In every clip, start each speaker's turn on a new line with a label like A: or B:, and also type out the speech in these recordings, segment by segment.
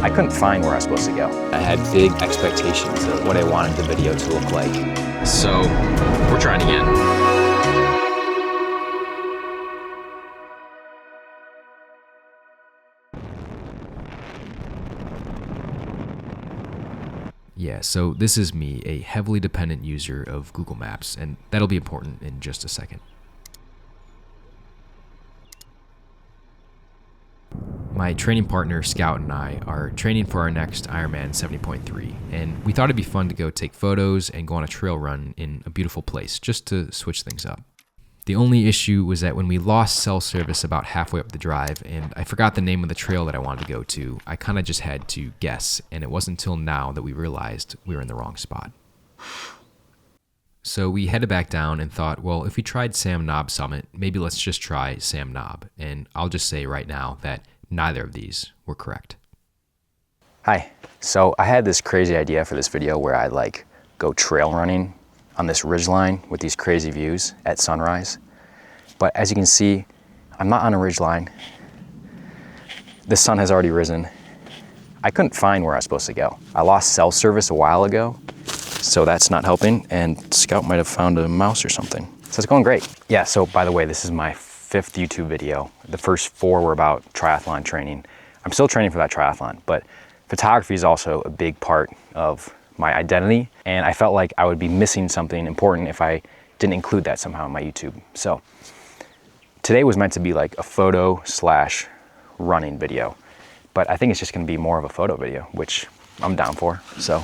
A: I couldn't find where I was supposed to go. I had big expectations of what I wanted the video to look like. So we're trying again.
B: Yeah, so this is me, a heavily dependent user of Google Maps, and that'll be important in just a second. My training partner, Scout, and I are training for our next Ironman 70.3, and we thought it'd be fun to go take photos and go on a trail run in a beautiful place, just to switch things up. The only issue was that when we lost cell service about halfway up the drive, and I forgot the name of the trail that I wanted to go to, I kind of just had to guess, and it wasn't until now that we realized we were in the wrong spot. So we headed back down and thought, well, if we tried Sam Knob Summit, maybe let's just try Sam Knob, and I'll just say right now that neither of these were correct.
A: Hi, so I had this crazy idea for this video where I'd go trail running on this ridgeline with these crazy views at sunrise. But as you can see, I'm not on a ridgeline. The sun has already risen. I couldn't find where I was supposed to go. I lost cell service a while ago, so that's not helping, and Scout might have found a mouse or something. So it's going great. Yeah, so by the way, this is my 5th YouTube video. The first 4 were about triathlon training. I'm still training for that triathlon, but photography is also a big part of my identity, and I felt like I would be missing something important if I didn't include that somehow in my YouTube. So today was meant to be like a photo/running video, but I think it's just gonna be more of a photo video, which I'm down for. So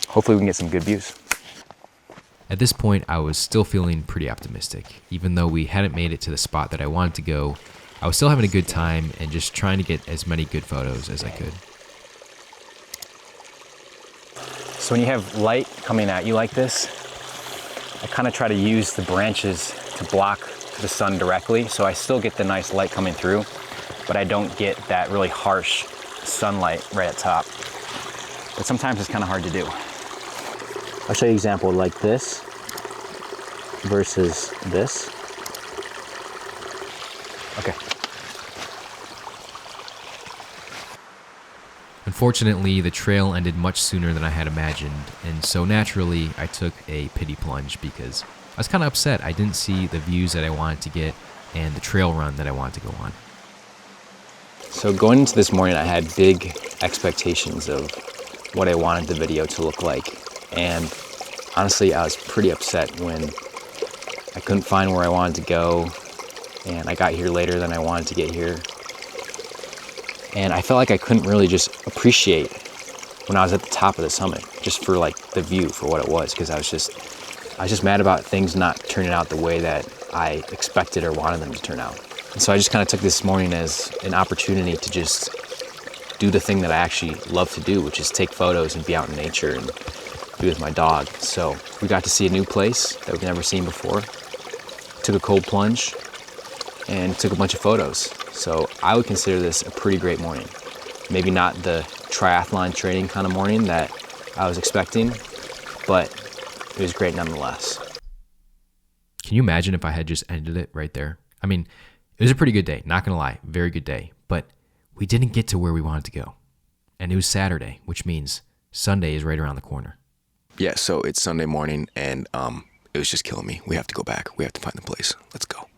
A: hopefully we can get some good views.
B: At this point, I was still feeling pretty optimistic. Even though we hadn't made it to the spot that I wanted to go, I was still having a good time and just trying to get as many good photos as I could.
A: So when you have light coming at you like this, I kind of try to use the branches to block the sun directly, so I still get the nice light coming through, but I don't get that really harsh sunlight right at top. But sometimes it's kind of hard to do. I'll show you an example like this versus this. Okay.
B: Unfortunately, the trail ended much sooner than I had imagined, and so naturally I took a pity plunge because I was kind of upset I didn't see the views that I wanted to get and the trail run that I wanted to go on.
A: So going into this morning, I had big expectations of what I wanted the video to look like, and honestly, I was pretty upset when I couldn't find where I wanted to go, and I got here later than I wanted to get here. And I felt like I couldn't really just appreciate when I was at the top of the summit, just for the view for what it was, because I was just mad about things not turning out the way that I expected or wanted them to turn out. And so I just kind of took this morning as an opportunity to just do the thing that I actually love to do, which is take photos and be out in nature and be with my dog. So we got to see a new place that we've never seen before, took a cold plunge, and took a bunch of photos. So I would consider this a pretty great morning. Maybe not the triathlon training kind of morning that I was expecting, but it was great nonetheless.
B: Can you imagine if I had just ended it right there? I mean, it was a pretty good day, not gonna lie, very good day, but we didn't get to where we wanted to go. And it was Saturday, which means Sunday is right around the corner.
C: Yeah, so it's Sunday morning, and it was just killing me. We have to go back. We have to find the place. Let's go.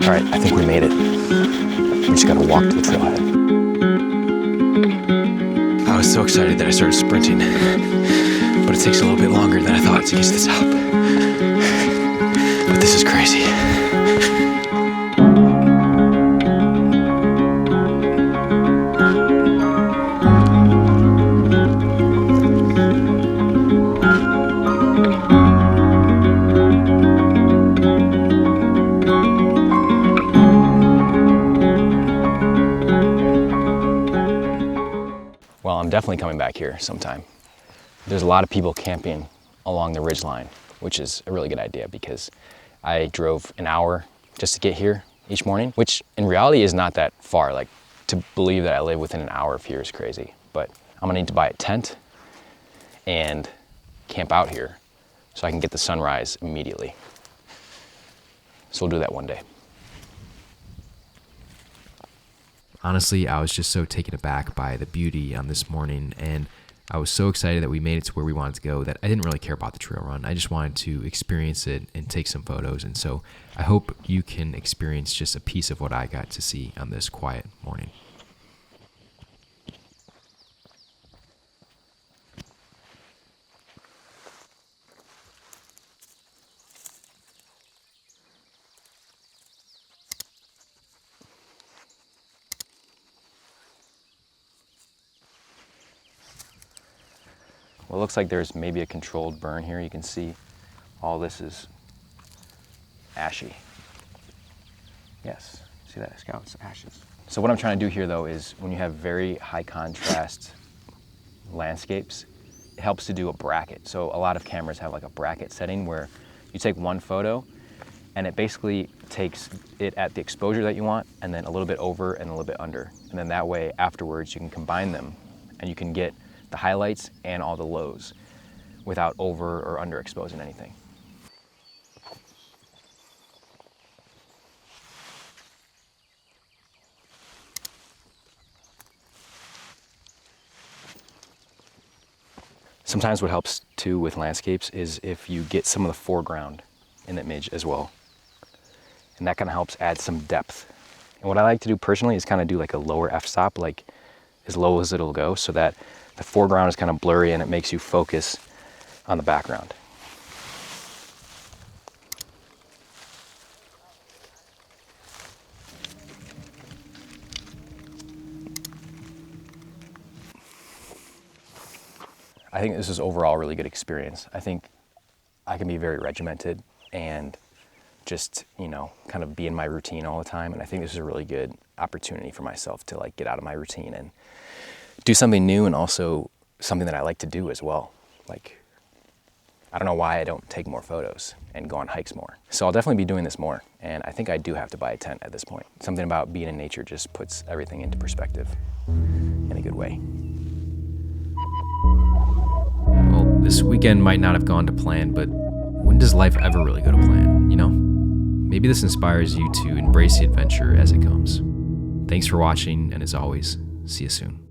A: All right, I think we made it. We just gotta walk to the trailhead.
C: I was so excited that I started sprinting, but it takes a little bit longer than I thought to get to the top. But this is crazy.
A: Well, I'm definitely coming back here sometime. There's a lot of people camping along the ridgeline, which is a really good idea because I drove an hour just to get here each morning, which in reality is not that far. To believe that I live within an hour of here is crazy, but I'm gonna need to buy a tent and camp out here so I can get the sunrise immediately. So we'll do that one day.
B: Honestly, I was just so taken aback by the beauty on this morning, and I was so excited that we made it to where we wanted to go that I didn't really care about the trail run. I just wanted to experience it and take some photos. And so I hope you can experience just a piece of what I got to see on this quiet morning.
A: Well, it looks like there's maybe a controlled burn here. You can see all this is ashy. Yes, see that, Scout? It's ashes. So what I'm trying to do here though is when you have very high contrast landscapes, it helps to do a bracket. So a lot of cameras have like a bracket setting where you take one photo and it basically takes it at the exposure that you want and then a little bit over and a little bit under. And then that way afterwards you can combine them and you can get the highlights and all the lows without over or under exposing anything. Sometimes what helps too with landscapes is if you get some of the foreground in the image as well. And that kind of helps add some depth. And what I like to do personally is kind of do like a lower f-stop, like as low as it'll go, so that the foreground is kind of blurry and it makes you focus on the background. I think this is overall a really good experience. I think I can be very regimented and just, you know, kind of be in my routine all the time. And I think this is a really good opportunity for myself to like get out of my routine and do something new, and also something that I like to do as well. Like, I don't know why I don't take more photos and go on hikes more. So I'll definitely be doing this more. And I think I do have to buy a tent at this point. Something about being in nature just puts everything into perspective in a good way.
B: Well, this weekend might not have gone to plan, but when does life ever really go to plan, you know? Maybe this inspires you to embrace the adventure as it comes. Thanks for watching, and as always, see you soon.